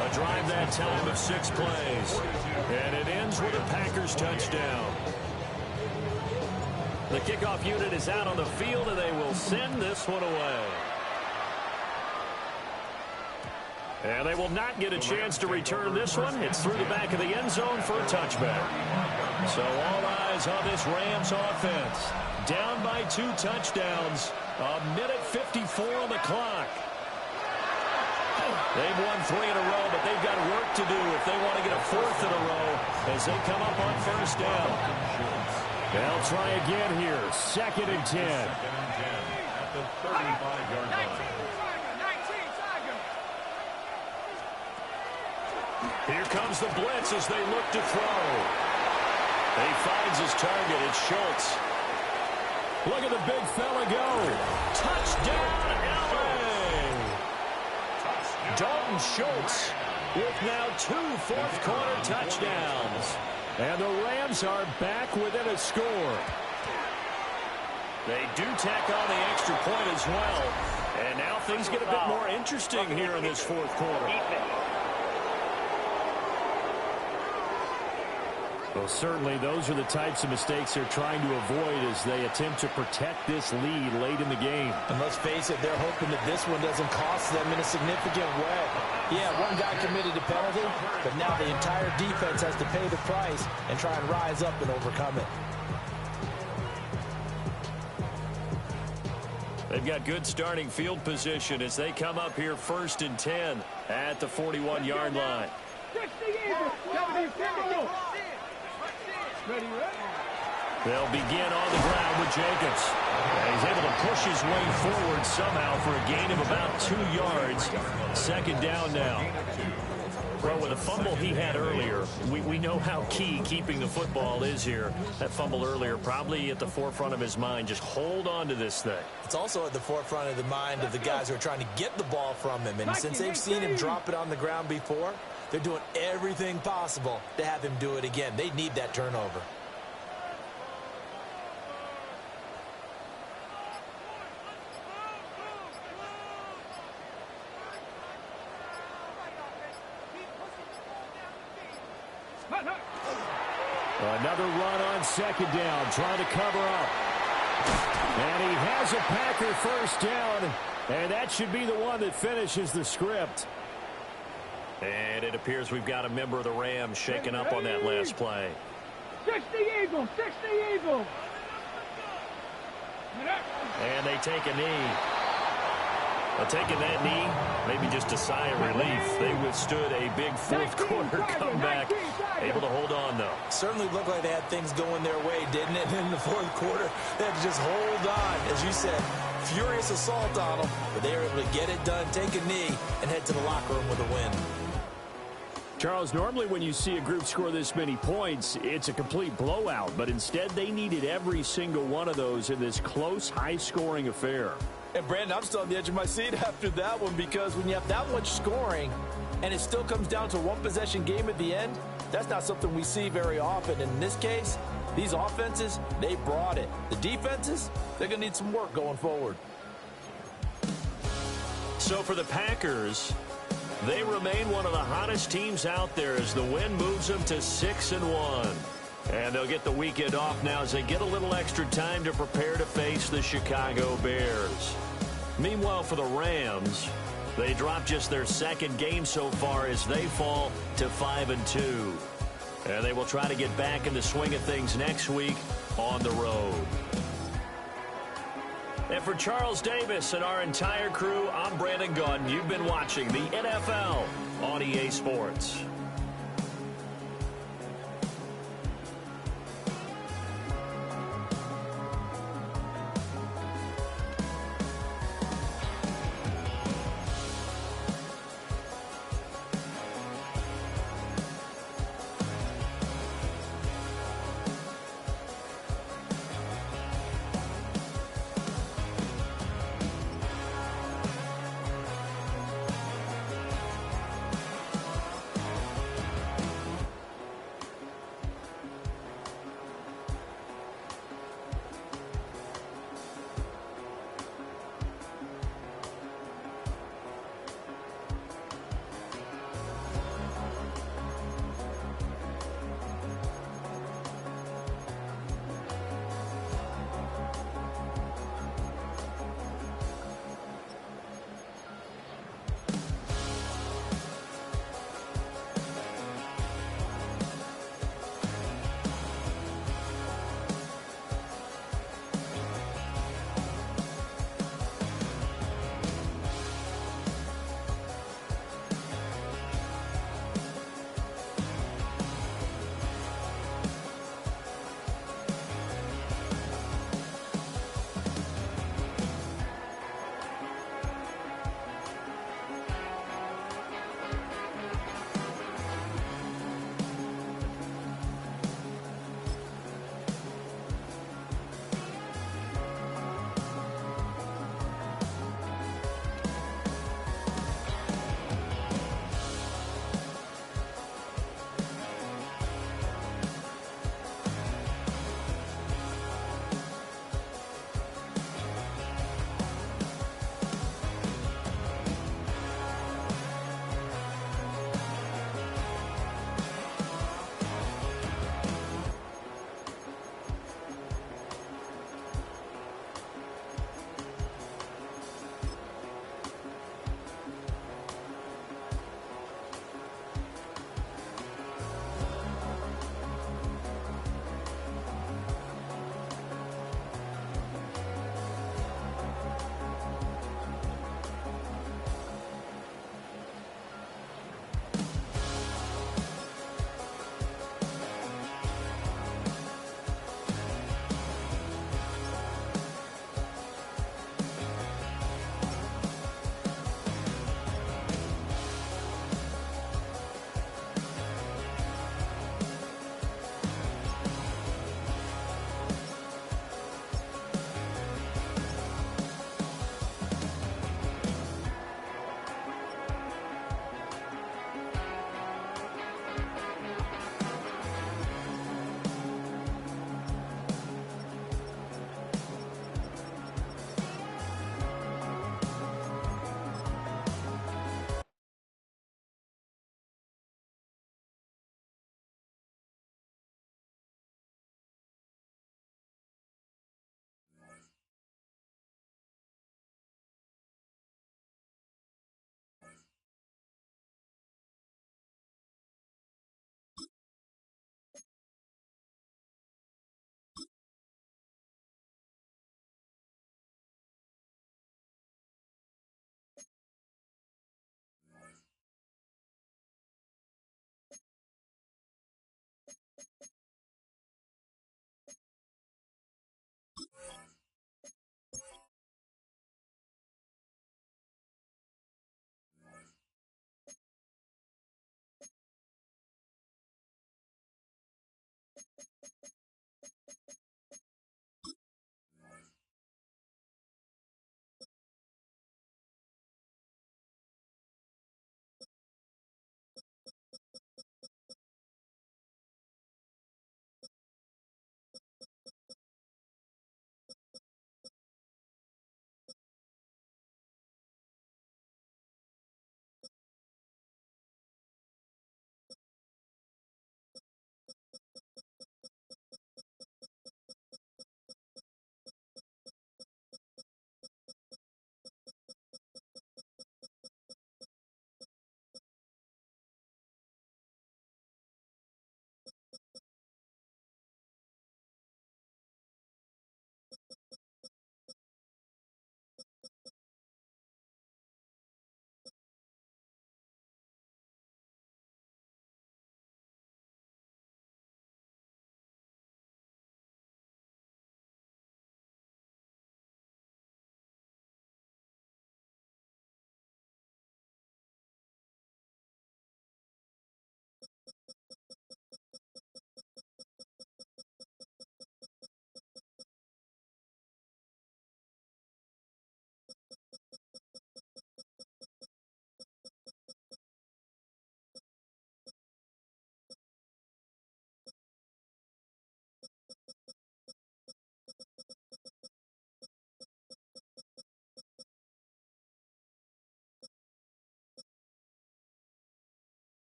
A drive that time of 6 plays. And it ends with a Packers touchdown. The kickoff unit is out on the field, and they will send this one away. And they will not get a chance to return this one. It's through the back of the end zone for a touchback. So all eyes on this Rams offense. Down by 2 touchdowns. A minute 54 on the clock. They've won 3 in a row, but they've got work to do if they want to get a 4th in a row as they come up on 1st down. They'll try again here. 2nd and 10. At the 35-yard line. Here comes the blitz as they look to throw. He finds his target. It's Schultz. Look at the big fella go. Touchdown, L.A. Dalton Schultz with now 2 fourth-quarter touchdowns. And the Rams are back within a score. They do tack on the extra point as well. And now things get a bit more interesting here in this 4th quarter. Well, certainly those are the types of mistakes they're trying to avoid as they attempt to protect this lead late in the game. And let's face it, they're hoping that this one doesn't cost them in a significant way. Yeah, one guy committed a penalty, but now the entire defense has to pay the price and try and rise up and overcome it. They've got good starting field position as they come up here 1st and 10 at the 41-yard line. They'll begin on the ground with Jacobs. And he's able to push his way forward somehow for a gain of about 2 yards. Second down now. Well, with a fumble he had earlier, we know how key keeping the football is here. That fumble earlier probably at the forefront of his mind. Just hold on to this thing. It's also at the forefront of the mind of the guys who are trying to get the ball from him. And since they've seen him drop it on the ground before, they're doing everything possible to have him do it again. They need that turnover. Another run on second down, trying to cover up. And he has a Packer first down, and that should be the one that finishes the script. And it appears we've got a member of the Rams shaking up on that last play. 60 Eagles, 60 Eagles. And they take a knee. Well, taking that knee, maybe just a sigh of relief. They withstood a big fourth quarter comeback. Able to hold on, though. Certainly looked like they had things going their way, didn't it? In the fourth quarter, they had to just hold on. As you said, furious assault on them, but they were able to get it done, take a knee, and head to the locker room with a win. Charles, normally when you see a group score this many points, it's a complete blowout. But instead, they needed every single one of those in this close, high-scoring affair. And, Brandon, I'm still on the edge of my seat after that one, because when you have that much scoring and it still comes down to a one-possession game at the end, that's not something we see very often. And in this case, these offenses, they brought it. The defenses, they're going to need some work going forward. So for the Packers, they remain one of the hottest teams out there as the win moves them to 6-1. And they'll get the weekend off now as they get a little extra time to prepare to face the Chicago Bears. Meanwhile, for the Rams, they drop just their second game so far as they fall to 5-2. And they will try to get back in the swing of things next week on the road. And for Charles Davis and our entire crew, I'm Brandon Gunn. You've been watching the NFL on EA Sports.